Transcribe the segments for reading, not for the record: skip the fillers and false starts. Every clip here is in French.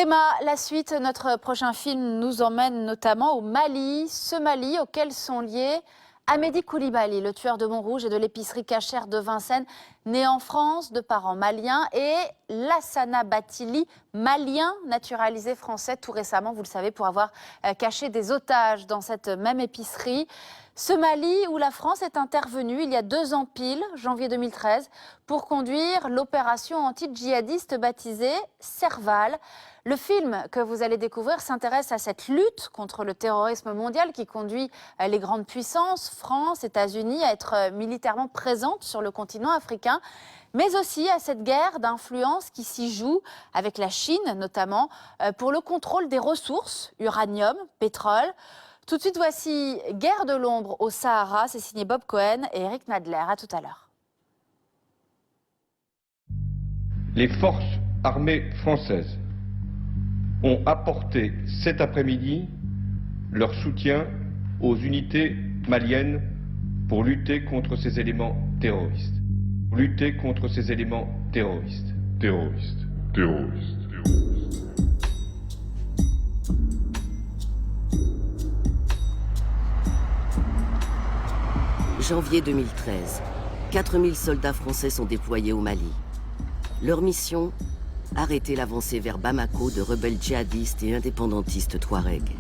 Emma, la suite, notre prochain film nous emmène notamment au Mali, ce Mali auquel sont liés Amédi Koulibaly, le tueur de Montrouge et de l'épicerie cachère de Vincennes, né en France de parents maliens, et Lassana Bathily, malien naturalisé français tout récemment, vous le savez, pour avoir caché des otages dans cette même épicerie. Ce Mali où la France est intervenue il y a 2 ans pile, janvier 2013, pour conduire l'opération anti-djihadiste baptisée Serval. Le film que vous allez découvrir s'intéresse à cette lutte contre le terrorisme mondial qui conduit les grandes puissances, France, États-Unis, à être militairement présentes sur le continent africain, mais aussi à cette guerre d'influence qui s'y joue avec la Chine notamment pour le contrôle des ressources, uranium, pétrole. Tout de suite, voici Guerre de l'ombre au Sahara, c'est signé Bob Cohen et Eric Nadler. À tout à l'heure. Les forces armées françaises ont apporté cet après-midi leur soutien aux unités maliennes pour lutter contre ces éléments terroristes. Lutter contre ces éléments terroristes. Janvier 2013, 4000 soldats français sont déployés au Mali. Leur mission, arrêter l'avancée vers Bamako de rebelles djihadistes et indépendantistes touaregs.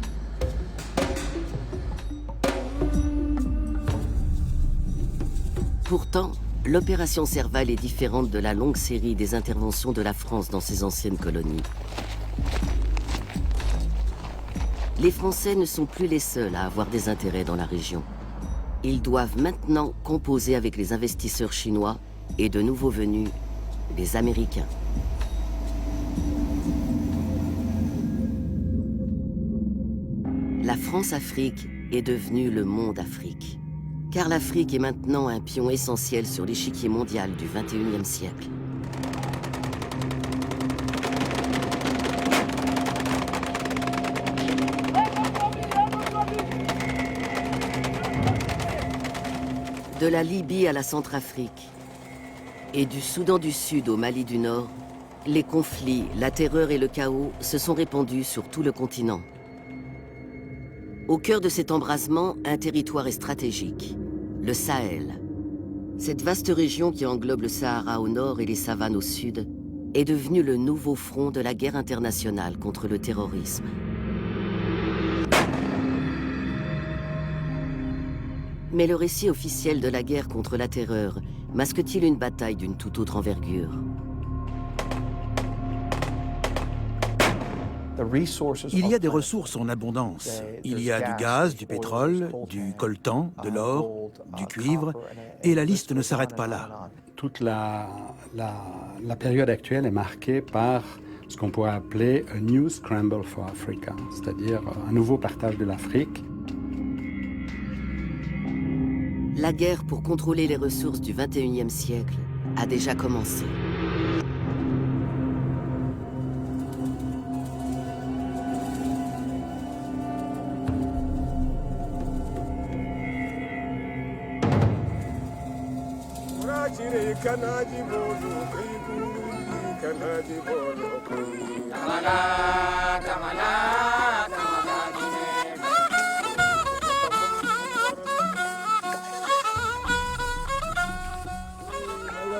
Pourtant, l'opération Serval est différente de la longue série des interventions de la France dans ses anciennes colonies. Les Français ne sont plus les seuls à avoir des intérêts dans la région. Ils doivent maintenant composer avec les investisseurs chinois et de nouveaux venus, les Américains. La France-Afrique est devenue le monde Afrique. Car l'Afrique est maintenant un pion essentiel sur l'échiquier mondial du XXIe siècle. De la Libye à la Centrafrique et du Soudan du Sud au Mali du Nord, les conflits, la terreur et le chaos se sont répandus sur tout le continent. Au cœur de cet embrasement, un territoire est stratégique, le Sahel. Cette vaste région qui englobe le Sahara au nord et les savanes au sud est devenue le nouveau front de la guerre internationale contre le terrorisme. Mais le récit officiel de la guerre contre la terreur masque-t-il une bataille d'une toute autre envergure? Il y a des ressources en abondance. Il y a du gaz, du pétrole, du coltan, de l'or, du cuivre, et la liste ne s'arrête pas là. Toute la période actuelle est marquée par ce qu'on pourrait appeler « a new scramble for Africa », c'est-à-dire un nouveau partage de l'Afrique. La guerre pour contrôler les ressources du XXIe siècle a déjà commencé.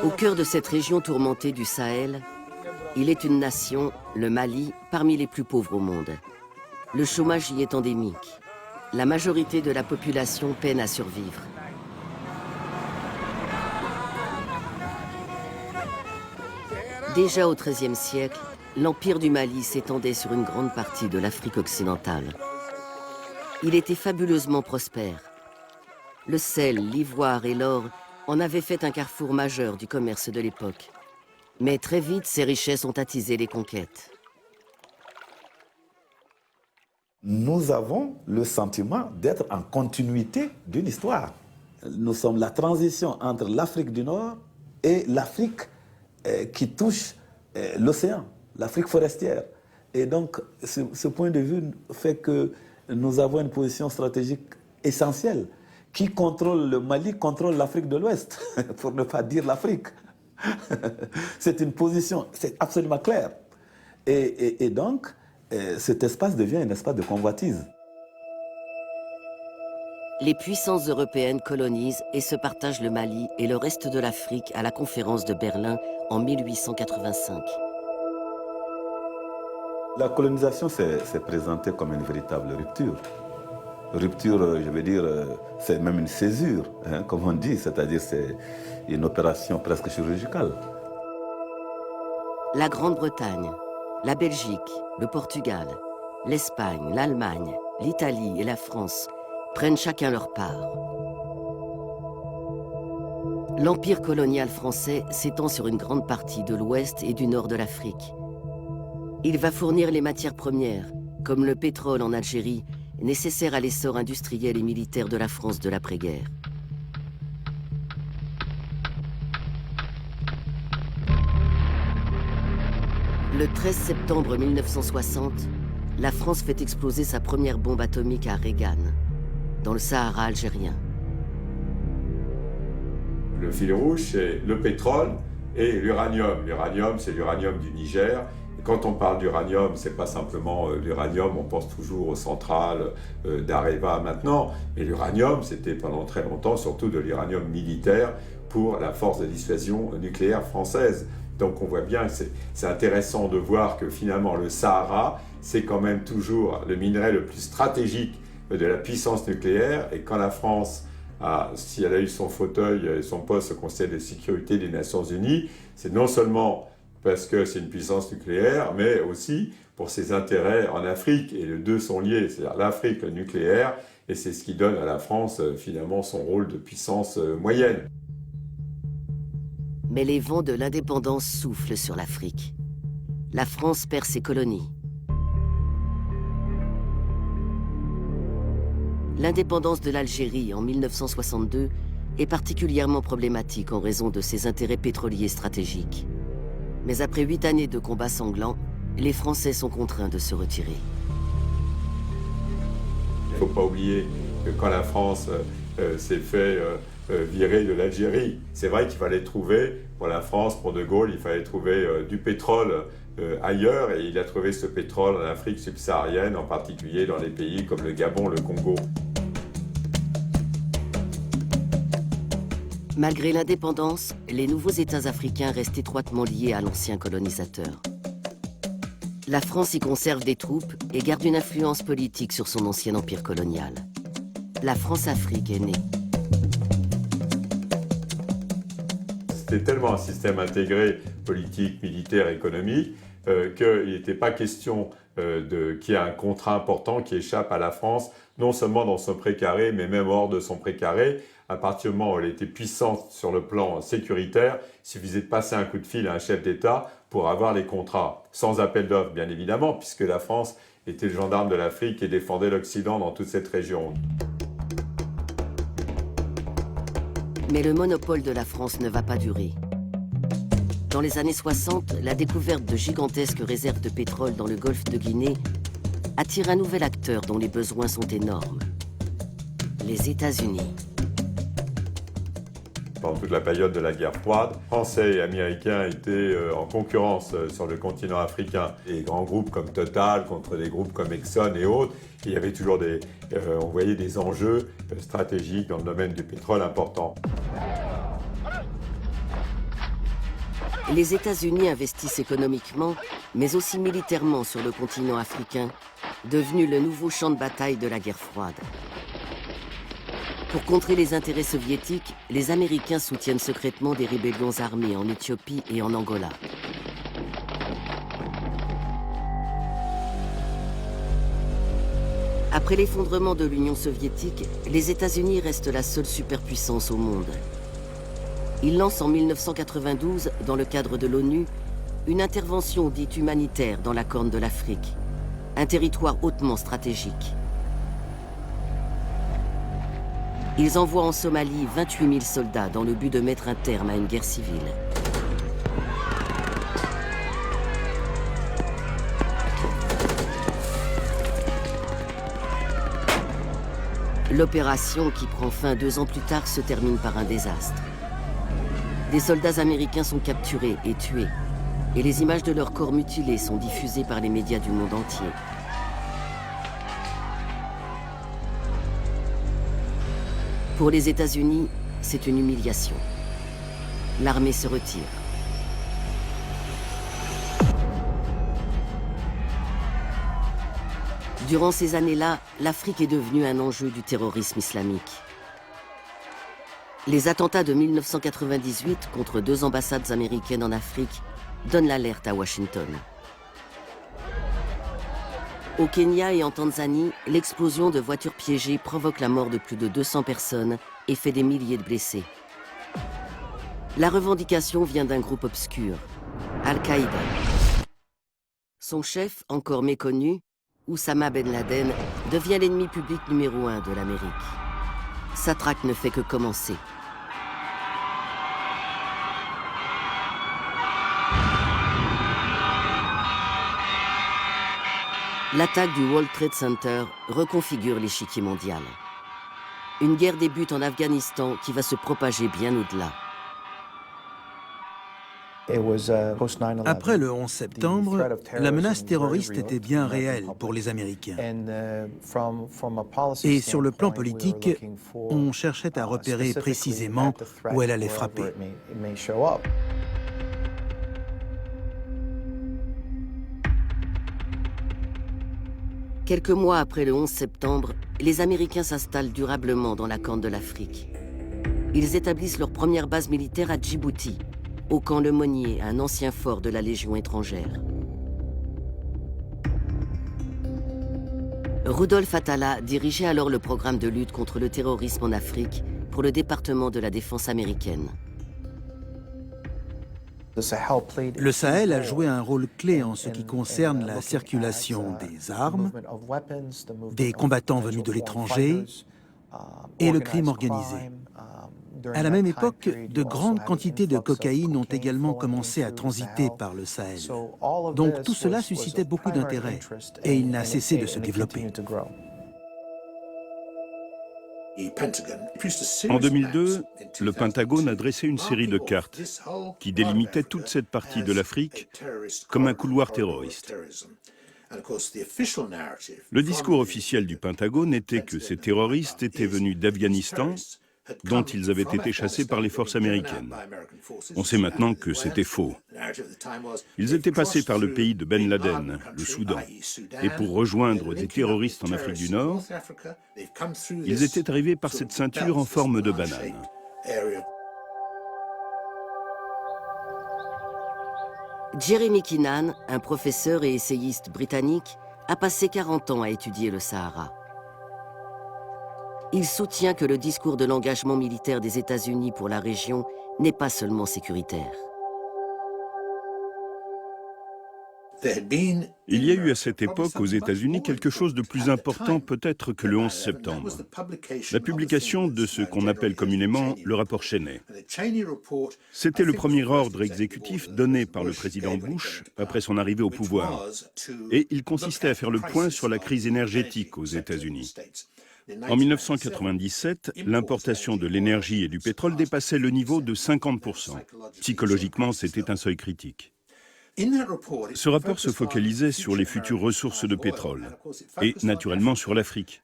Au cœur de cette région tourmentée du Sahel, il est une nation, le Mali, parmi les plus pauvres au monde. Le chômage y est endémique. La majorité de la population peine à survivre. Déjà au XIIIe siècle, l'empire du Mali s'étendait sur une grande partie de l'Afrique occidentale. Il était fabuleusement prospère. Le sel, l'ivoire et l'or en avaient fait un carrefour majeur du commerce de l'époque. Mais très vite, ces richesses ont attisé les conquêtes. Nous avons le sentiment d'être en continuité d'une histoire. Nous sommes la transition entre l'Afrique du Nord et l'Afrique qui touche l'océan, l'Afrique forestière. Et donc, ce point de vue fait que nous avons une position stratégique essentielle. Qui contrôle le Mali contrôle l'Afrique de l'Ouest, pour ne pas dire l'Afrique. C'est une position, c'est absolument clair. Et donc, cet espace devient un espace de convoitise. Les puissances européennes colonisent et se partagent le Mali et le reste de l'Afrique à la conférence de Berlin en 1885. La colonisation s'est présentée comme une véritable rupture. Rupture, je veux dire, c'est même une césure, hein, comme on dit, c'est-à-dire c'est une opération presque chirurgicale. La Grande-Bretagne, la Belgique, le Portugal, l'Espagne, l'Allemagne, l'Italie et la France prennent chacun leur part. L'empire colonial français s'étend sur une grande partie de l'ouest et du nord de l'Afrique. Il va fournir les matières premières, comme le pétrole en Algérie, nécessaire à l'essor industriel et militaire de la France de l'après-guerre. Le 13 septembre 1960, la France fait exploser sa première bombe atomique à Regan, dans le Sahara algérien. Le fil rouge, c'est le pétrole et l'uranium. L'uranium, c'est l'uranium du Niger. Et quand on parle d'uranium, c'est pas simplement l'uranium, on pense toujours aux centrales d'Areva maintenant, mais l'uranium, c'était pendant très longtemps surtout de l'uranium militaire pour la force de dissuasion nucléaire française. Donc on voit bien que c'est intéressant de voir que finalement le Sahara, c'est quand même toujours le minerai le plus stratégique de la puissance nucléaire. Et quand la France, si elle a eu son fauteuil et son poste au Conseil de sécurité des Nations Unies, c'est non seulement parce que c'est une puissance nucléaire, mais aussi pour ses intérêts en Afrique. Et les deux sont liés, c'est-à-dire l'Afrique, le nucléaire, et c'est ce qui donne à la France finalement son rôle de puissance moyenne. Mais les vents de l'indépendance soufflent sur l'Afrique. La France perd ses colonies. L'indépendance de l'Algérie en 1962 est particulièrement problématique en raison de ses intérêts pétroliers stratégiques. Mais après 8 années de combats sanglants, les Français sont contraints de se retirer. Il ne faut pas oublier que quand la France s'est fait virer de l'Algérie, c'est vrai qu'il fallait trouver, pour la France, pour De Gaulle, il fallait trouver du pétrole ailleurs, et il a trouvé ce pétrole en Afrique subsaharienne, en particulier dans les pays comme le Gabon, le Congo. Malgré l'indépendance, les nouveaux États africains restent étroitement liés à l'ancien colonisateur. La France y conserve des troupes et garde une influence politique sur son ancien empire colonial. La France-Afrique est née. C'était tellement un système intégré, politique, militaire, économique, qu'il n'était pas question qu'il y ait un contrat important qui échappe à la France, non seulement dans son précaré, mais même hors de son précaré. À partir du moment où elle était puissante sur le plan sécuritaire, il suffisait de passer un coup de fil à un chef d'État pour avoir les contrats, sans appel d'offres bien évidemment, puisque la France était le gendarme de l'Afrique et défendait l'Occident dans toute cette région. Mais le monopole de la France ne va pas durer. Dans les années 60, la découverte de gigantesques réserves de pétrole dans le golfe de Guinée attire un nouvel acteur dont les besoins sont énormes. Les États-Unis. Pendant toute la période de la guerre froide, Français et Américains étaient en concurrence sur le continent africain. Des grands groupes comme Total contre des groupes comme Exxon et autres. Il y avait toujours on voyait des enjeux stratégiques dans le domaine du pétrole importants. Les États-Unis investissent économiquement, mais aussi militairement sur le continent africain, devenu le nouveau champ de bataille de la guerre froide. Pour contrer les intérêts soviétiques, les Américains soutiennent secrètement des rébellions armées en Éthiopie et en Angola. Après l'effondrement de l'Union soviétique, les États-Unis restent la seule superpuissance au monde. Ils lancent en 1992, dans le cadre de l'ONU, une intervention dite humanitaire dans la Corne de l'Afrique, un territoire hautement stratégique. Ils envoient en Somalie 28 000 soldats dans le but de mettre un terme à une guerre civile. L'opération, qui prend fin 2 ans plus tard, se termine par un désastre. Des soldats américains sont capturés et tués, et les images de leurs corps mutilés sont diffusées par les médias du monde entier. Pour les États-Unis, c'est une humiliation. L'armée se retire. Durant ces années-là, l'Afrique est devenue un enjeu du terrorisme islamique. Les attentats de 1998 contre 2 ambassades américaines en Afrique donnent l'alerte à Washington. Au Kenya et en Tanzanie, l'explosion de voitures piégées provoque la mort de plus de 200 personnes et fait des milliers de blessés. La revendication vient d'un groupe obscur, Al-Qaïda. Son chef, encore méconnu, Oussama Ben Laden, devient l'ennemi public numéro 1 de l'Amérique. Sa traque ne fait que commencer. L'attaque du World Trade Center reconfigure l'échiquier mondial. Une guerre débute en Afghanistan qui va se propager bien au-delà. Après le 11 septembre, la menace terroriste était bien réelle pour les Américains. Et sur le plan politique, on cherchait à repérer précisément où elle allait frapper. Quelques mois après le 11 septembre, les Américains s'installent durablement dans la Corne de l'Afrique. Ils établissent leur première base militaire à Djibouti, au camp Le Monnier, un ancien fort de la Légion étrangère. Rudolf Atala dirigeait alors le programme de lutte contre le terrorisme en Afrique pour le département de la défense américaine. Le Sahel a joué un rôle clé en ce qui concerne la circulation des armes, des combattants venus de l'étranger et le crime organisé. À la même époque, de grandes quantités de cocaïne ont également commencé à transiter par le Sahel. Donc tout cela suscitait beaucoup d'intérêt et il n'a cessé de se développer. En 2002, le Pentagone a dressé une série de cartes qui délimitaient toute cette partie de l'Afrique comme un couloir terroriste. Le discours officiel du Pentagone était que ces terroristes étaient venus d'Afghanistan, dont ils avaient été chassés par les forces américaines. On sait maintenant que c'était faux. Ils étaient passés par le pays de Ben Laden, le Soudan, et pour rejoindre des terroristes en Afrique du Nord, ils étaient arrivés par cette ceinture en forme de banane. Jeremy Keenan, un professeur et essayiste britannique, a passé 40 ans à étudier le Sahara. Il soutient que le discours de l'engagement militaire des États-Unis pour la région n'est pas seulement sécuritaire. Il y a eu à cette époque aux États-Unis quelque chose de plus important peut-être que le 11 septembre. La publication de ce qu'on appelle communément le rapport Cheney. C'était le premier ordre exécutif donné par le président Bush après son arrivée au pouvoir. Et il consistait à faire le point sur la crise énergétique aux États-Unis. En 1997, l'importation de l'énergie et du pétrole dépassait le niveau de 50%. Psychologiquement, c'était un seuil critique. Ce rapport se focalisait sur les futures ressources de pétrole et naturellement sur l'Afrique,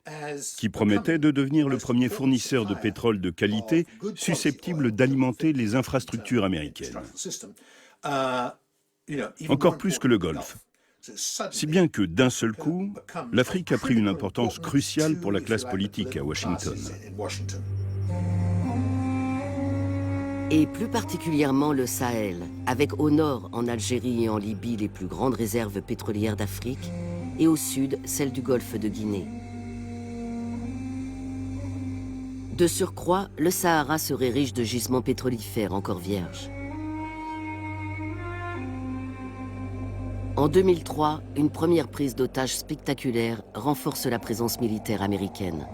qui promettait de devenir le premier fournisseur de pétrole de qualité susceptible d'alimenter les infrastructures américaines. Encore plus que le Golfe. Si bien que d'un seul coup, l'Afrique a pris une importance cruciale pour la classe politique à Washington. Et plus particulièrement le Sahel, avec au nord, en Algérie et en Libye, les plus grandes réserves pétrolières d'Afrique, et au sud, celles du golfe de Guinée. De surcroît, le Sahara serait riche de gisements pétrolifères encore vierges. En 2003, une première prise d'otages spectaculaire renforce la présence militaire américaine.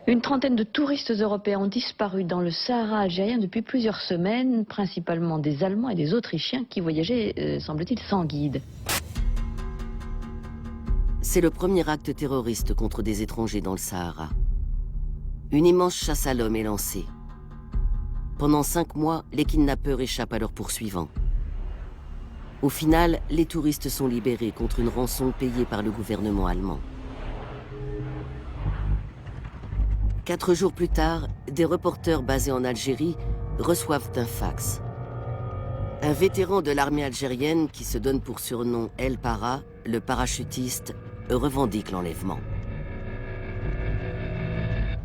Une trentaine de touristes européens ont disparu dans le Sahara algérien depuis plusieurs semaines, principalement des Allemands et des Autrichiens qui voyageaient, semble-t-il, sans guide. C'est le premier acte terroriste contre des étrangers dans le Sahara. Une immense chasse à l'homme est lancée. Pendant 5 mois, les kidnappeurs échappent à leurs poursuivants. Au final, les touristes sont libérés contre une rançon payée par le gouvernement allemand. 4 jours plus tard, des reporters basés en Algérie reçoivent un fax. Un vétéran de l'armée algérienne qui se donne pour surnom El Para, le parachutiste, revendique l'enlèvement.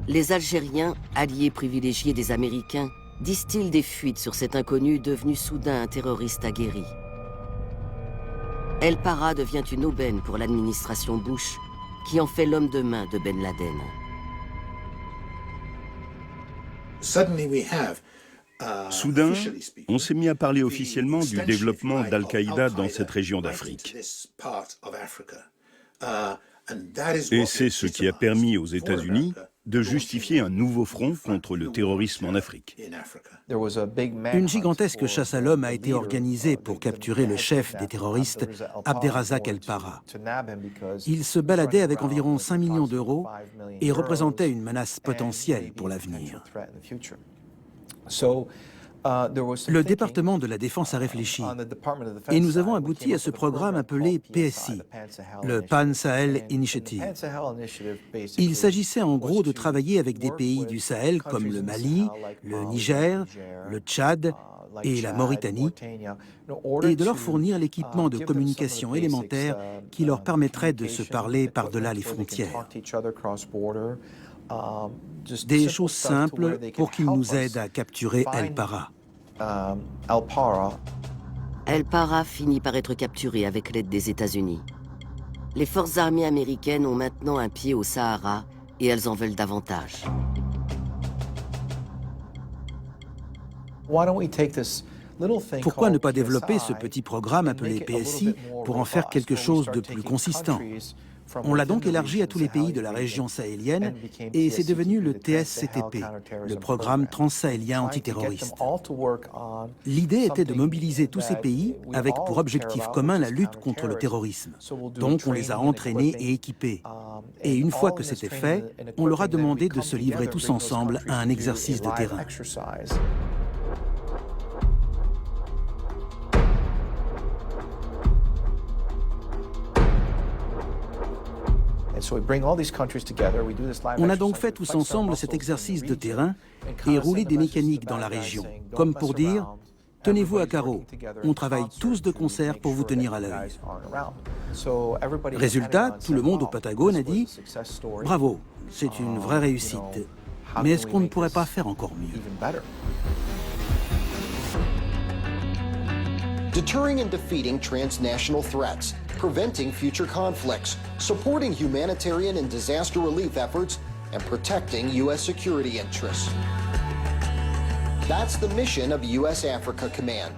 Les Algériens, alliés privilégiés des Américains, distillent des fuites sur cet inconnu devenu soudain un terroriste aguerri. El Para devient une aubaine pour l'administration Bush, qui en fait l'homme de main de Ben Laden. Soudain, on s'est mis à parler officiellement du développement d'Al-Qaïda dans cette région d'Afrique. Et c'est ce qui a permis aux États-Unis de justifier un nouveau front contre le terrorisme en Afrique. Une gigantesque chasse à l'homme a été organisée pour capturer le chef des terroristes, Abderrazak El Para. Il se baladait avec environ 5 millions d'euros et représentait une menace potentielle pour l'avenir. Le département de la Défense a réfléchi et nous avons abouti à ce programme appelé PSI, le Pan Sahel Initiative. Il s'agissait en gros de travailler avec des pays du Sahel comme le Mali, le Niger, le Tchad et la Mauritanie et de leur fournir l'équipement de communication élémentaire qui leur permettrait de se parler par-delà les frontières. Des choses simples pour qu'ils nous aident à capturer El Para. El Para finit par être capturé avec l'aide des États-Unis. Les forces armées américaines ont maintenant un pied au Sahara et elles en veulent davantage. Pourquoi ne pas développer ce petit programme appelé PSI pour en faire quelque chose de plus consistant ? On l'a donc élargi à tous les pays de la région sahélienne et c'est devenu le TSCTP, le programme transsahélien antiterroriste. L'idée était de mobiliser tous ces pays avec pour objectif commun la lutte contre le terrorisme. Donc on les a entraînés et équipés. Et une fois que c'était fait, on leur a demandé de se livrer tous ensemble à un exercice de terrain. On a donc fait tous ensemble cet exercice de terrain et roulé des mécaniques dans la région, comme pour dire « Tenez-vous à carreau, on travaille tous de concert pour vous tenir à l'œil ». Résultat, tout le monde au Patagone a dit « Bravo, c'est une vraie réussite, mais est-ce qu'on ne pourrait pas faire encore mieux ?» Deterring and defeating transnational threats, preventing future conflicts, supporting humanitarian and disaster relief efforts, and protecting U.S. security interests. That's the mission of U.S. Africa Command.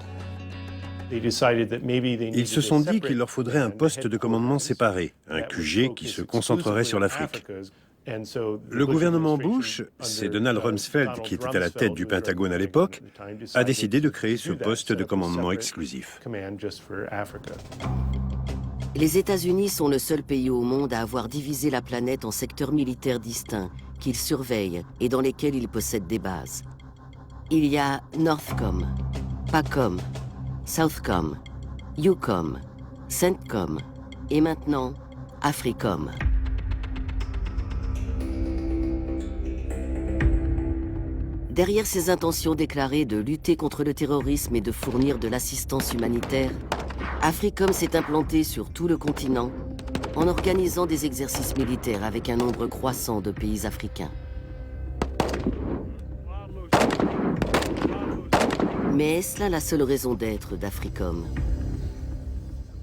Ils se sont dit qu'il leur faudrait un poste de commandement séparé, un QG qui se concentrerait sur l'Afrique. Le gouvernement Bush, c'est Donald Rumsfeld qui était à la tête du Pentagone à l'époque, a décidé de créer ce poste de commandement exclusif. Les États-Unis sont le seul pays au monde à avoir divisé la planète en secteurs militaires distincts qu'ils surveillent et dans lesquels ils possèdent des bases. Il y a Northcom, PACOM, Southcom, EUCOM, CENTCOM et maintenant AFRICOM. Derrière ses intentions déclarées de lutter contre le terrorisme et de fournir de l'assistance humanitaire, AFRICOM s'est implanté sur tout le continent en organisant des exercices militaires avec un nombre croissant de pays africains. Mais est-ce là la seule raison d'être d'AFRICOM ?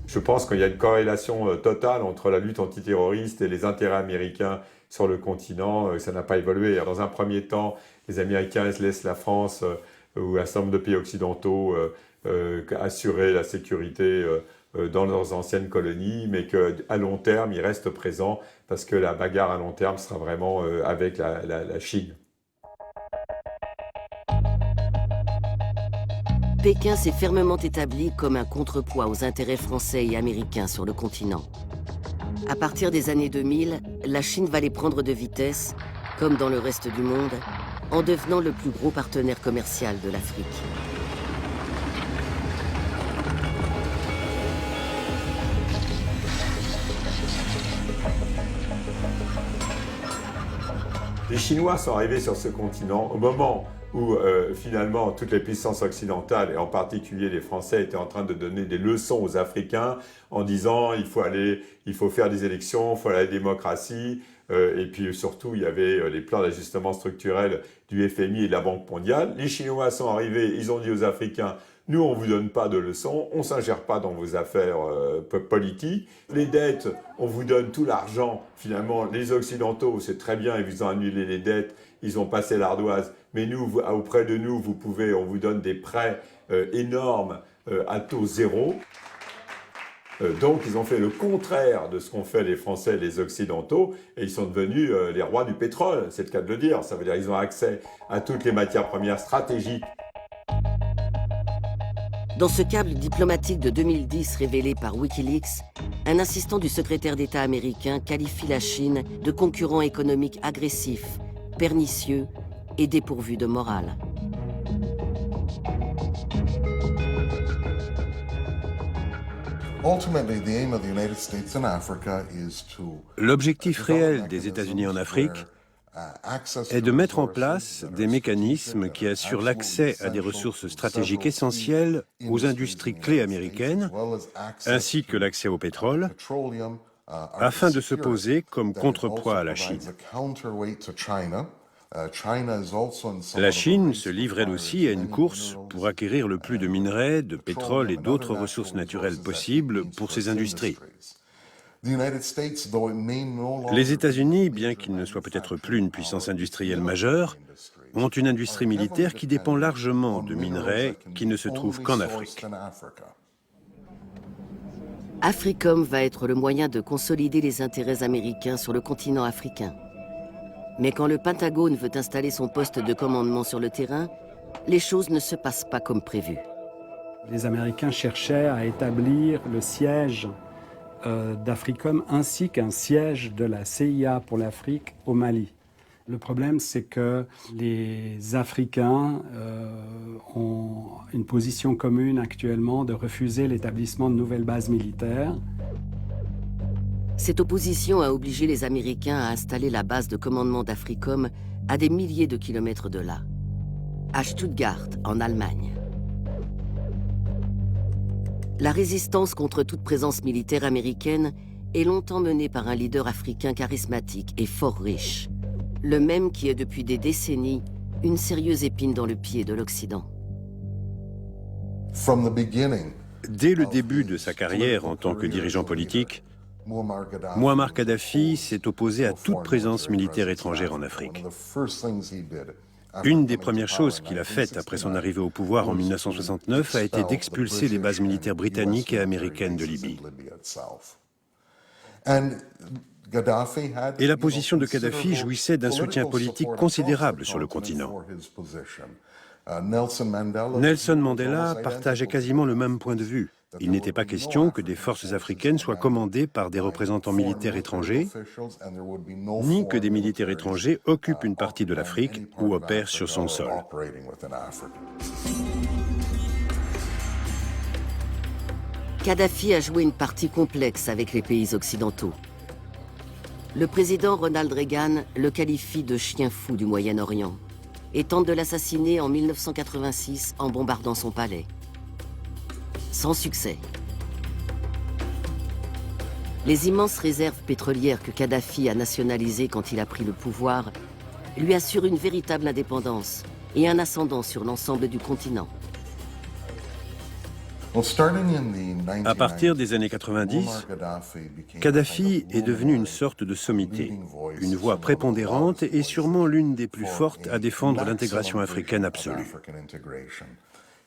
Je pense qu'il y a une corrélation totale entre la lutte antiterroriste et les intérêts américains sur le continent. Ça n'a pas évolué. Dans un premier temps, les Américains laissent la France ou un certain nombre de pays occidentaux assurer la sécurité dans leurs anciennes colonies, mais qu'à long terme, ils restent présents parce que la bagarre à long terme sera vraiment avec la Chine. Pékin s'est fermement établi comme un contrepoids aux intérêts français et américains sur le continent. À partir des années 2000, la Chine va les prendre de vitesse, comme dans le reste du monde, en devenant le plus gros partenaire commercial de l'Afrique. Les Chinois sont arrivés sur ce continent au moment où finalement toutes les puissances occidentales, et en particulier les Français, étaient en train de donner des leçons aux Africains en disant il faut faire des élections, il faut aller à la démocratie, et puis surtout il y avait les plans d'ajustement structurel du FMI et de la Banque mondiale. Les Chinois sont arrivés, ils ont dit aux Africains nous, on ne vous donne pas de leçons, on ne s'ingère pas dans vos affaires politiques. Les dettes, on vous donne tout l'argent. Finalement, les Occidentaux, c'est très bien, ils vous ont annulé les dettes, ils ont passé l'ardoise. Mais nous, auprès de nous, on vous donne des prêts énormes à taux zéro. Donc, ils ont fait le contraire de ce qu'ont fait les Français et les Occidentaux, et ils sont devenus les rois du pétrole, c'est le cas de le dire. Ça veut dire qu'ils ont accès à toutes les matières premières stratégiques. Dans ce câble diplomatique de 2010 révélé par Wikileaks, un assistant du secrétaire d'État américain qualifie la Chine de concurrent économique agressif, pernicieux et dépourvu de morale. L'objectif réel des États-Unis en Afrique est de mettre en place des mécanismes qui assurent l'accès à des ressources stratégiques essentielles aux industries clés américaines, ainsi que l'accès au pétrole, afin de se poser comme contrepoids à la Chine. La Chine se livre elle aussi à une course pour acquérir le plus de minerais, de pétrole et d'autres ressources naturelles possibles pour ses industries. Les États-Unis, bien qu'ils ne soient peut-être plus une puissance industrielle majeure, ont une industrie militaire qui dépend largement de minerais qui ne se trouvent qu'en Afrique. AFRICOM va être le moyen de consolider les intérêts américains sur le continent africain. Mais quand le Pentagone veut installer son poste de commandement sur le terrain, les choses ne se passent pas comme prévu. Les Américains cherchaient à établir le siège d'AFRICOM ainsi qu'un siège de la CIA pour l'Afrique au Mali. Le problème, c'est que les Africains ont une position commune actuellement de refuser l'établissement de nouvelles bases militaires. Cette opposition a obligé les Américains à installer la base de commandement d'AFRICOM à des milliers de kilomètres de là, à Stuttgart, en Allemagne. La résistance contre toute présence militaire américaine est longtemps menée par un leader africain charismatique et fort riche, le même qui est depuis des décennies une sérieuse épine dans le pied de l'Occident. Dès le début de sa carrière en tant que dirigeant politique, Mouammar Kadhafi s'est opposé à toute présence militaire étrangère en Afrique. Une des premières choses qu'il a faites après son arrivée au pouvoir en 1969 a été d'expulser les bases militaires britanniques et américaines de Libye. Et la position de Kadhafi jouissait d'un soutien politique considérable sur le continent. Nelson Mandela partageait quasiment le même point de vue. Il n'était pas question que des forces africaines soient commandées par des représentants militaires étrangers, ni que des militaires étrangers occupent une partie de l'Afrique ou opèrent sur son sol. Kadhafi a joué une partie complexe avec les pays occidentaux. Le président Ronald Reagan le qualifie de chien fou du Moyen-Orient et tente de l'assassiner en 1986 en bombardant son palais. Sans succès. Les immenses réserves pétrolières que Kadhafi a nationalisées quand il a pris le pouvoir lui assurent une véritable indépendance et un ascendant sur l'ensemble du continent. À partir des années 90, Kadhafi est devenu une sorte de sommité, une voix prépondérante et sûrement l'une des plus fortes à défendre l'intégration africaine absolue.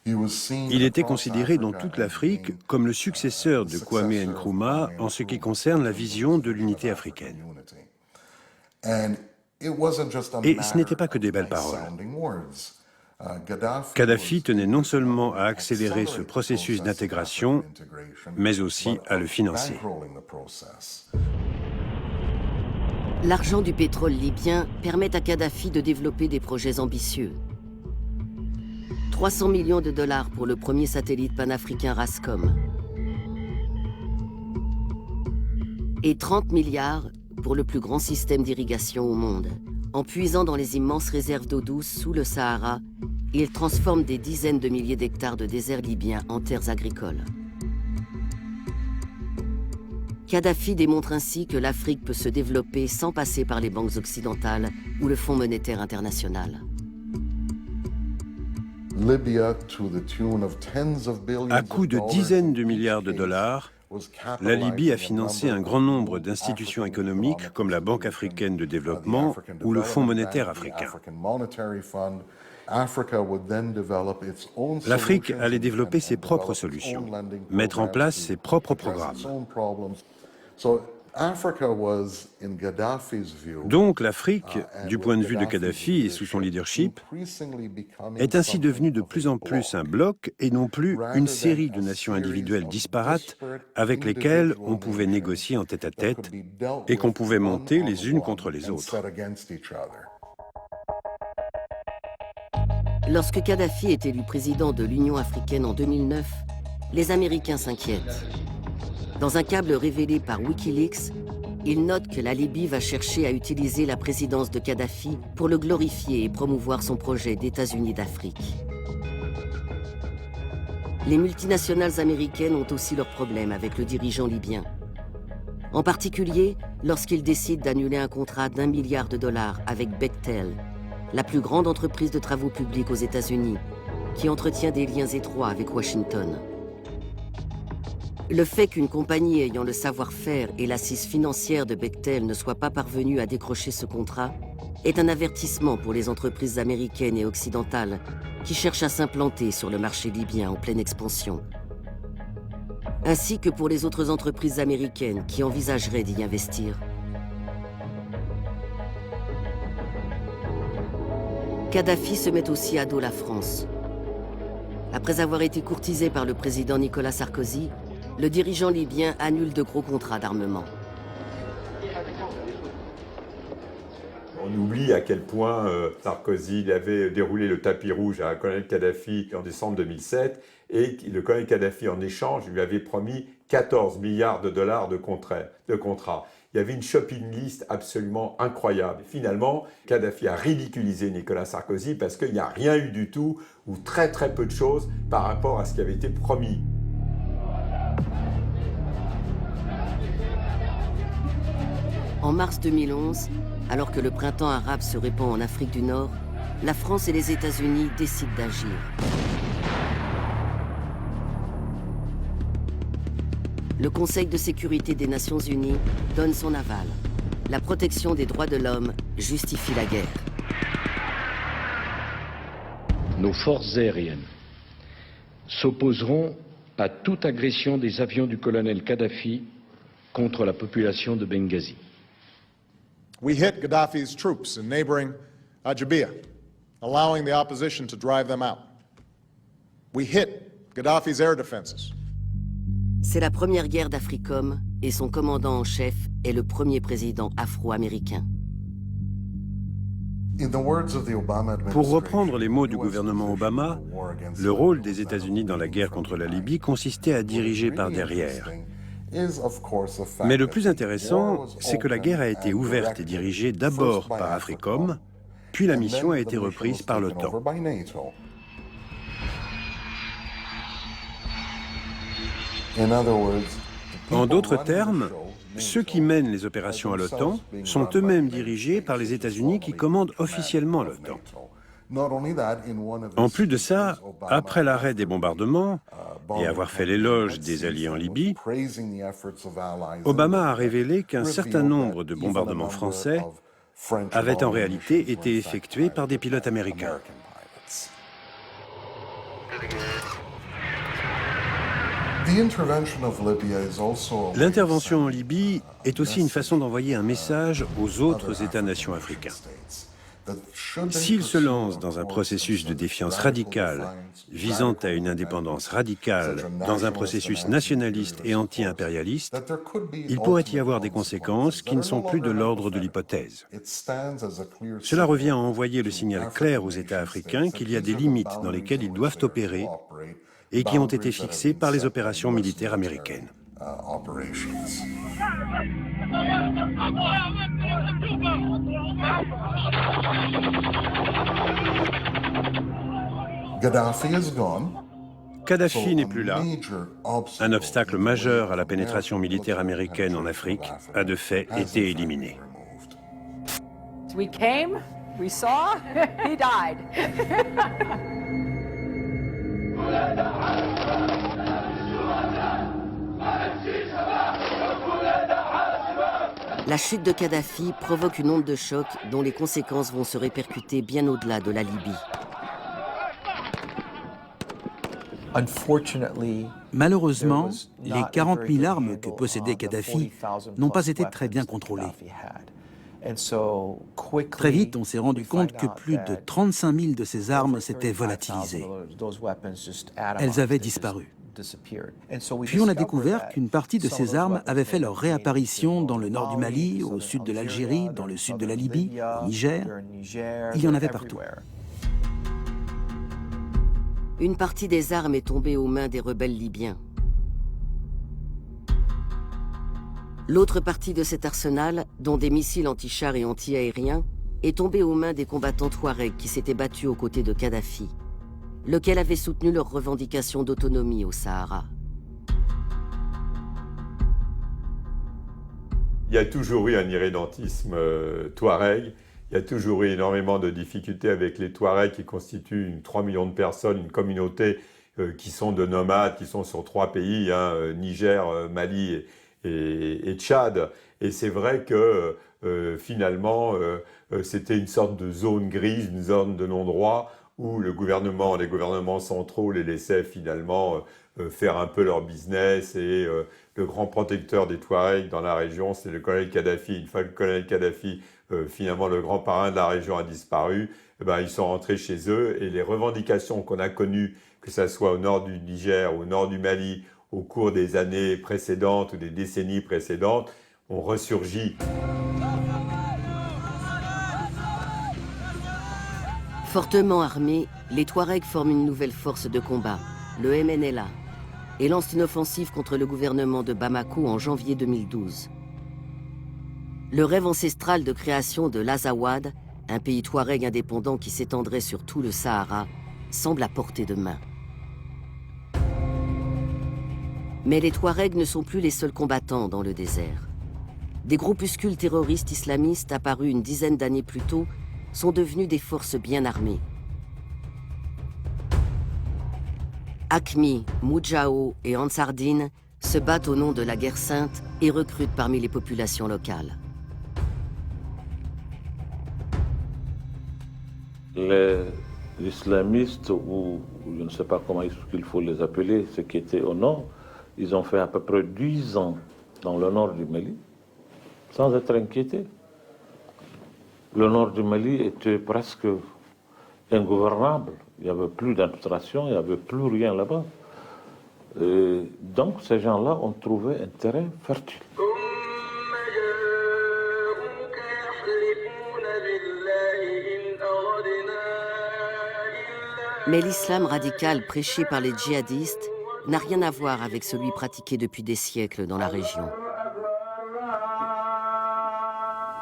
Il était considéré dans toute l'Afrique comme le successeur de Kwame Nkrumah en ce qui concerne la vision de l'unité africaine. Et ce n'était pas que des belles paroles. Kadhafi tenait non seulement à accélérer ce processus d'intégration, mais aussi à le financer. L'argent du pétrole libyen permet à Kadhafi de développer des projets ambitieux. 300 millions de dollars pour le premier satellite panafricain Rascom. Et 30 milliards pour le plus grand système d'irrigation au monde. En puisant dans les immenses réserves d'eau douce sous le Sahara, il transforme des dizaines de milliers d'hectares de désert libyen en terres agricoles. Kadhafi démontre ainsi que l'Afrique peut se développer sans passer par les banques occidentales ou le Fonds monétaire international. À coût de dizaines de milliards de dollars, la Libye a financé un grand nombre d'institutions économiques comme la Banque africaine de développement ou le Fonds monétaire africain. L'Afrique allait développer ses propres solutions, mettre en place ses propres programmes. Donc l'Afrique, du point de vue de Kadhafi et sous son leadership, est ainsi devenue de plus en plus un bloc et non plus une série de nations individuelles disparates avec lesquelles on pouvait négocier en tête-à-tête et qu'on pouvait monter les unes contre les autres. Lorsque Kadhafi est élu président de l'Union africaine en 2009, les Américains s'inquiètent. Dans un câble révélé par Wikileaks, il note que la Libye va chercher à utiliser la présidence de Kadhafi pour le glorifier et promouvoir son projet d'États-Unis d'Afrique. Les multinationales américaines ont aussi leurs problèmes avec le dirigeant libyen. En particulier, lorsqu'il décide d'annuler un contrat d'1 milliard de dollars avec Bechtel, la plus grande entreprise de travaux publics aux États-Unis, qui entretient des liens étroits avec Washington. Le fait qu'une compagnie ayant le savoir-faire et l'assise financière de Bechtel ne soit pas parvenue à décrocher ce contrat est un avertissement pour les entreprises américaines et occidentales qui cherchent à s'implanter sur le marché libyen en pleine expansion, ainsi que pour les autres entreprises américaines qui envisageraient d'y investir. Kadhafi se met aussi à dos la France. Après avoir été courtisé par le président Nicolas Sarkozy, le dirigeant libyen annule de gros contrats d'armement. On oublie à quel point Sarkozy avait déroulé le tapis rouge à colonel Kadhafi en décembre 2007 et le colonel Kadhafi, en échange, lui avait promis 14 milliards de dollars de contrats. Il y avait une shopping list absolument incroyable. Finalement, Kadhafi a ridiculisé Nicolas Sarkozy parce qu'il n'y a rien eu du tout ou très très peu de choses par rapport à ce qui avait été promis. En mars 2011, alors que le printemps arabe se répand en Afrique du Nord, la France et les États-Unis décident d'agir. Le Conseil de sécurité des Nations Unies donne son aval. La protection des droits de l'homme justifie la guerre. Nos forces aériennes s'opposeront à toute agression des avions du colonel Kadhafi contre la population de Benghazi. We hit Gaddafi's troops in neighboring Ajabia, allowing the opposition to drive them out. We hit Gaddafi's air defenses. C'est la première guerre d'Africom et son commandant en chef est le premier président afro-américain. Pour reprendre les mots du gouvernement Obama, le rôle des États-Unis dans la guerre contre la Libye consistait à diriger par derrière. Mais le plus intéressant, c'est que la guerre a été ouverte et dirigée d'abord par Africom, puis la mission a été reprise par l'OTAN. En d'autres termes, ceux qui mènent les opérations à l'OTAN sont eux-mêmes dirigés par les États-Unis qui commandent officiellement l'OTAN. En plus de ça, après l'arrêt des bombardements et avoir fait l'éloge des alliés en Libye, Obama a révélé qu'un certain nombre de bombardements français avaient en réalité été effectués par des pilotes américains. L'intervention en Libye est aussi une façon d'envoyer un message aux autres États-nations africains. S'il se lance dans un processus de défiance radicale, visant à une indépendance radicale, dans un processus nationaliste et anti-impérialiste, il pourrait y avoir des conséquences qui ne sont plus de l'ordre de l'hypothèse. Cela revient à envoyer le signal clair aux États africains qu'il y a des limites dans lesquelles ils doivent opérer et qui ont été fixées par les opérations militaires américaines. Kadhafi n'est plus là. Un obstacle majeur à la pénétration militaire américaine en Afrique a de fait été éliminé. We came, we saw, he died. La chute de Kadhafi provoque une onde de choc dont les conséquences vont se répercuter bien au-delà de la Libye. Malheureusement, les 40 000 armes que possédait Kadhafi n'ont pas été très bien contrôlées. Très vite, on s'est rendu compte que plus de 35 000 de ces armes s'étaient volatilisées. Elles avaient disparu. Puis on a découvert qu'une partie de ces armes avait fait leur réapparition dans le nord du Mali, au sud de l'Algérie, dans le sud de la Libye, au Niger. Il y en avait partout. Une partie des armes est tombée aux mains des rebelles libyens. L'autre partie de cet arsenal, dont des missiles anti-chars et anti-aériens, est tombée aux mains des combattants touaregs qui s'étaient battus aux côtés de Kadhafi, lequel avait soutenu leurs revendications d'autonomie au Sahara. Il y a toujours eu un irrédentisme touareg. Il y a toujours eu énormément de difficultés avec les Touaregs qui constituent 3 millions de personnes, une communauté qui sont de nomades, qui sont sur 3 pays, Niger, Mali et Tchad. Et c'est vrai que finalement, c'était une sorte de zone grise, une zone de non-droit où les gouvernements centraux les laissaient finalement faire un peu leur business et le grand protecteur des Touaregs dans la région, c'est le colonel Kadhafi. Une fois que le colonel Kadhafi, finalement le grand parrain de la région, a disparu, ils sont rentrés chez eux et les revendications qu'on a connues, que ce soit au nord du Niger, au nord du Mali, au cours des années précédentes ou des décennies précédentes, ont ressurgi. Fortement armés, les Touaregs forment une nouvelle force de combat, le MNLA, et lancent une offensive contre le gouvernement de Bamako en janvier 2012. Le rêve ancestral de création de l'Azawad, un pays touareg indépendant qui s'étendrait sur tout le Sahara, semble à portée de main. Mais les Touaregs ne sont plus les seuls combattants dans le désert. Des groupuscules terroristes islamistes apparus une dizaine d'années plus tôt sont devenus des forces bien armées. Akmi, Moudjahou et Ansardine se battent au nom de la guerre sainte et recrutent parmi les populations locales. Les islamistes, ou je ne sais pas comment il faut les appeler, ceux qui étaient au nord, ils ont fait à peu près 10 ans dans le nord du Mali, sans être inquiétés. Le nord du Mali était presque ingouvernable. Il n'y avait plus d'administration, il n'y avait plus rien là-bas. Donc ces gens-là ont trouvé un terrain fertile. Mais l'islam radical prêché par les djihadistes n'a rien à voir avec celui pratiqué depuis des siècles dans la région.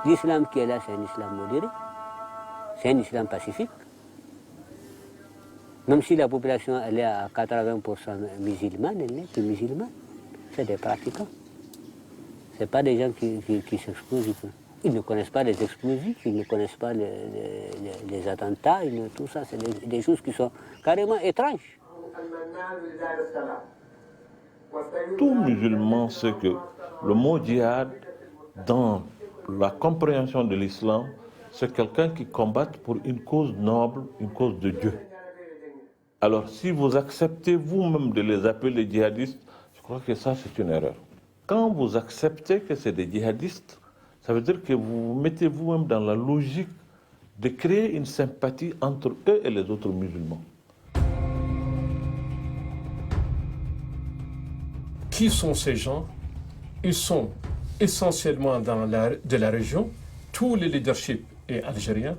L'islam qui est là, c'est un islam modéré, c'est un islam pacifique. Même si la population elle est à 80% musulmane, elle n'est que musulmane. C'est des pratiquants. Ce n'est pas des gens qui s'explosent. Ils ne connaissent pas les explosifs, ils ne connaissent pas les attentats, tout ça, c'est des choses qui sont carrément étranges. Tout musulman sait que le mot djihad, dans la compréhension de l'islam, c'est quelqu'un qui combat pour une cause noble, une cause de Dieu. Alors si vous acceptez vous-même de les appeler djihadistes, je crois que ça c'est une erreur. Quand vous acceptez que c'est des djihadistes, ça veut dire que vous vous mettez vous-même dans la logique de créer une sympathie entre eux et les autres musulmans. Qui sont ces gens? Ils sont essentiellement de la région. Tout le leadership est algérien.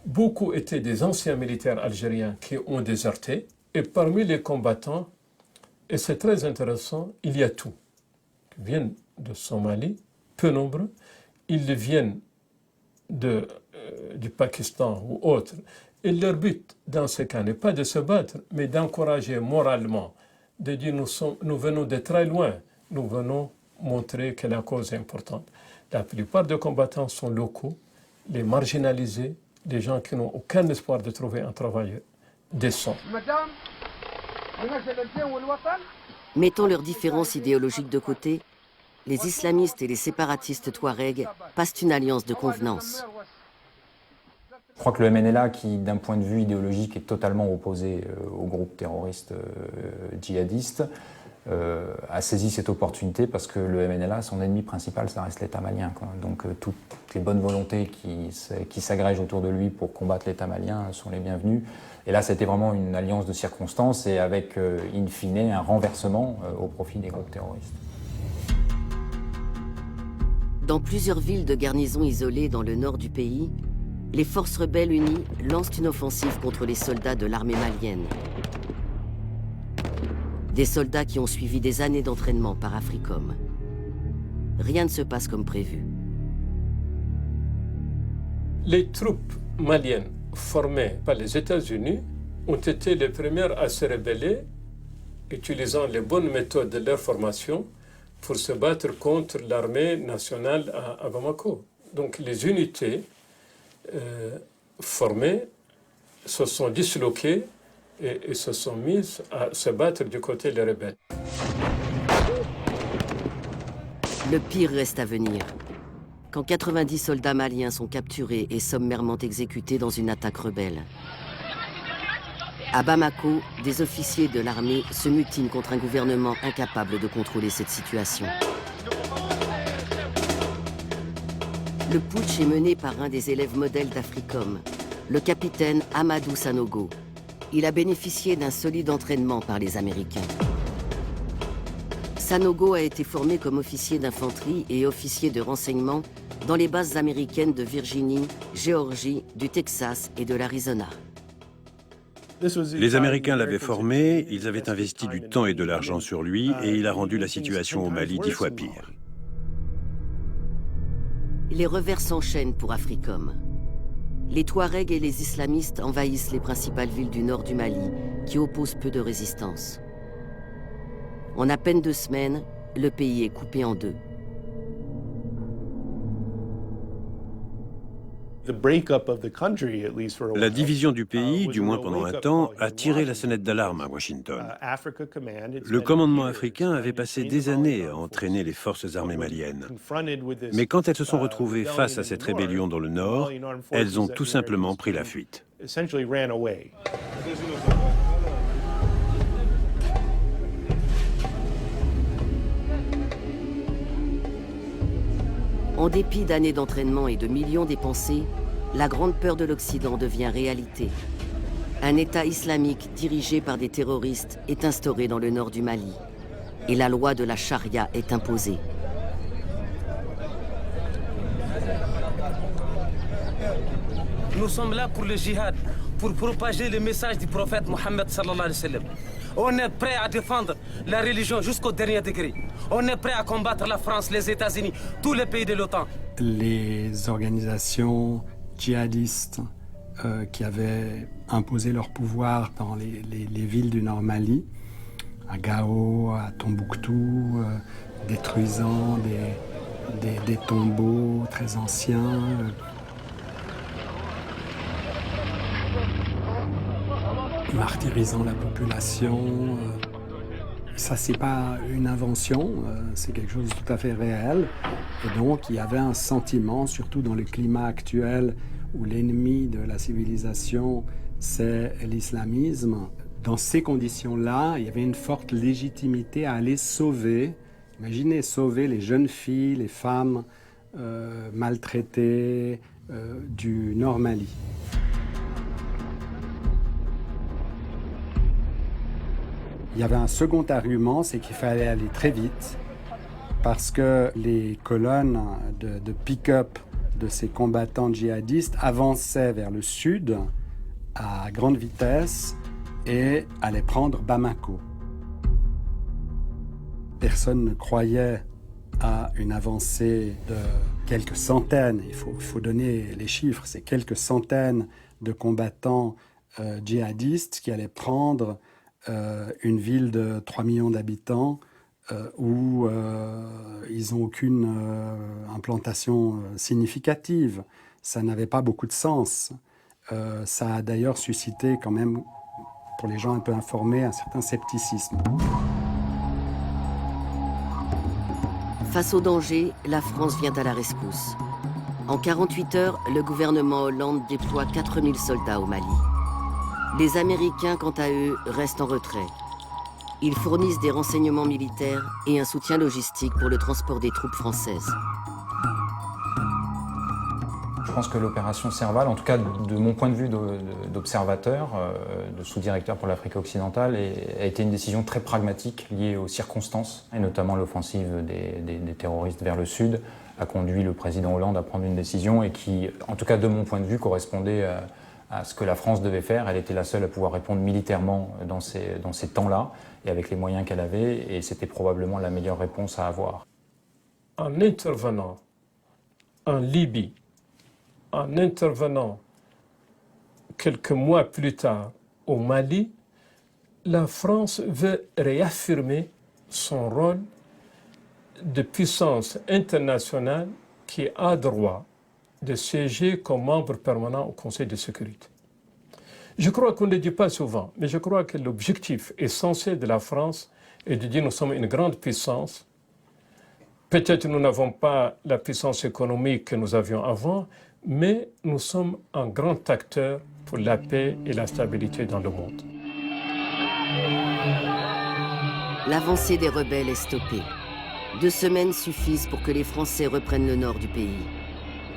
Beaucoup étaient des anciens militaires algériens qui ont déserté. Et parmi les combattants, et c'est très intéressant, il y a tout. Ils viennent de Somalie, peu nombreux. Ils viennent du Pakistan ou autres. Et leur but, dans ce cas, n'est pas de se battre, mais d'encourager moralement, de dire nous venons de très loin, nous venons montrer que la cause est importante. La plupart des combattants sont locaux, les marginalisés, des gens qui n'ont aucun espoir de trouver un travail décent. Mettant leurs différences idéologiques de côté, les islamistes et les séparatistes touaregs passent une alliance de convenance. Je crois que le MNLA, qui d'un point de vue idéologique est totalement opposé au groupe terroriste djihadiste, a saisi cette opportunité parce que le MNLA, son ennemi principal, ça reste l'État malien, quoi. Donc toutes les bonnes volontés qui s'agrègent autour de lui pour combattre l'État malien sont les bienvenues. Et là, c'était vraiment une alliance de circonstances et avec, in fine, un renversement au profit des groupes terroristes. Dans plusieurs villes de garnison isolées dans le nord du pays, les forces rebelles unies lancent une offensive contre les soldats de l'armée malienne. Des soldats qui ont suivi des années d'entraînement par Africom. Rien ne se passe comme prévu. Les troupes maliennes formées par les États-Unis ont été les premières à se rebeller, utilisant les bonnes méthodes de leur formation pour se battre contre l'armée nationale à Bamako. Donc les unités formées se sont disloquées et se sont mises à se battre du côté des rebelles. Le pire reste à venir. Quand 90 soldats maliens sont capturés et sommairement exécutés dans une attaque rebelle. À Bamako, des officiers de l'armée se mutinent contre un gouvernement incapable de contrôler cette situation. Le putsch est mené par un des élèves modèles d'Africom, le capitaine Amadou Sanogo. Il a bénéficié d'un solide entraînement par les Américains. Sanogo a été formé comme officier d'infanterie et officier de renseignement dans les bases américaines de Virginie, Géorgie, du Texas et de l'Arizona. Les Américains l'avaient formé, ils avaient investi du temps et de l'argent sur lui et il a rendu la situation au Mali 10 fois pire. Les revers s'enchaînent pour Africom. Les Touaregs et les islamistes envahissent les principales villes du nord du Mali, qui opposent peu de résistance. En à peine 2 semaines, le pays est coupé en deux. La division du pays, du moins pendant un temps, a tiré la sonnette d'alarme à Washington. Le commandement africain avait passé des années à entraîner les forces armées maliennes. Mais quand elles se sont retrouvées face à cette rébellion dans le nord, elles ont tout simplement pris la fuite. En dépit d'années d'entraînement et de millions dépensés, la grande peur de l'Occident devient réalité. Un État islamique dirigé par des terroristes est instauré dans le nord du Mali. Et la loi de la charia est imposée. Nous sommes là pour le djihad, pour propager le message du prophète Mohammed sallallahu alayhi wa sallam. On est prêt à défendre la religion jusqu'au dernier degré. On est prêt à combattre la France, les États-Unis, tous les pays de l'OTAN. Les organisations djihadistes qui avaient imposé leur pouvoir dans les villes du Nord Mali, à Gao, à Tombouctou, détruisant des tombeaux très anciens. Martyrisant la population. Ça, c'est pas une invention, c'est quelque chose de tout à fait réel. Et donc, il y avait un sentiment, surtout dans le climat actuel, où l'ennemi de la civilisation, c'est l'islamisme. Dans ces conditions-là, il y avait une forte légitimité à aller sauver, imaginez, sauver les jeunes filles, les femmes maltraitées, du Nord Mali. Il y avait un second argument, c'est qu'il fallait aller très vite parce que les colonnes de pick-up de ces combattants djihadistes avançaient vers le sud à grande vitesse et allaient prendre Bamako. Personne ne croyait à une avancée de quelques centaines, il faut donner les chiffres, c'est quelques centaines de combattants djihadistes qui allaient prendre une ville de 3 millions d'habitants où ils n'ont aucune implantation significative. Ça n'avait pas beaucoup de sens. Ça a d'ailleurs suscité quand même, pour les gens un peu informés, un certain scepticisme. Face au danger, la France vient à la rescousse. En 48 heures, le gouvernement Hollande déploie 4000 soldats au Mali. Les Américains, quant à eux, restent en retrait. Ils fournissent des renseignements militaires et un soutien logistique pour le transport des troupes françaises. Je pense que l'opération Serval, en tout cas de mon point de vue d'observateur, de sous-directeur pour l'Afrique occidentale, a été une décision très pragmatique liée aux circonstances, et notamment l'offensive des terroristes vers le sud, a conduit le président Hollande à prendre une décision et qui, en tout cas de mon point de vue, correspondait à ce que la France devait faire. Elle était la seule à pouvoir répondre militairement dans ces temps-là et avec les moyens qu'elle avait, et c'était probablement la meilleure réponse à avoir. En intervenant en Libye, en intervenant quelques mois plus tard au Mali, la France veut réaffirmer son rôle de puissance internationale qui a droit de siéger comme membre permanent au Conseil de sécurité. Je crois qu'on ne le dit pas souvent, mais je crois que l'objectif essentiel de la France est de dire nous sommes une grande puissance. Peut-être nous n'avons pas la puissance économique que nous avions avant, mais nous sommes un grand acteur pour la paix et la stabilité dans le monde. L'avancée des rebelles est stoppée. 2 semaines suffisent pour que les Français reprennent le nord du pays.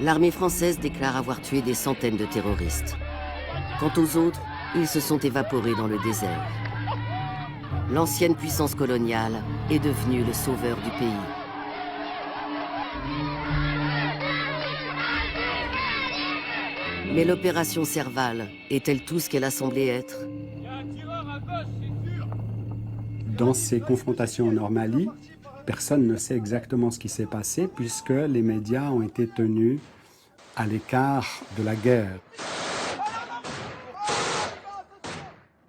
L'armée française déclare avoir tué des centaines de terroristes. Quant aux autres, ils se sont évaporés dans le désert. L'ancienne puissance coloniale est devenue le sauveur du pays. Mais l'opération Serval est-elle tout ce qu'elle a semblé être? Dans ces confrontations au Nord Mali, personne ne sait exactement ce qui s'est passé puisque les médias ont été tenus à l'écart de la guerre.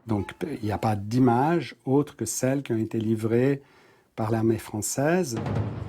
Donc il n'y a pas d'images autres que celles qui ont été livrées par l'armée française.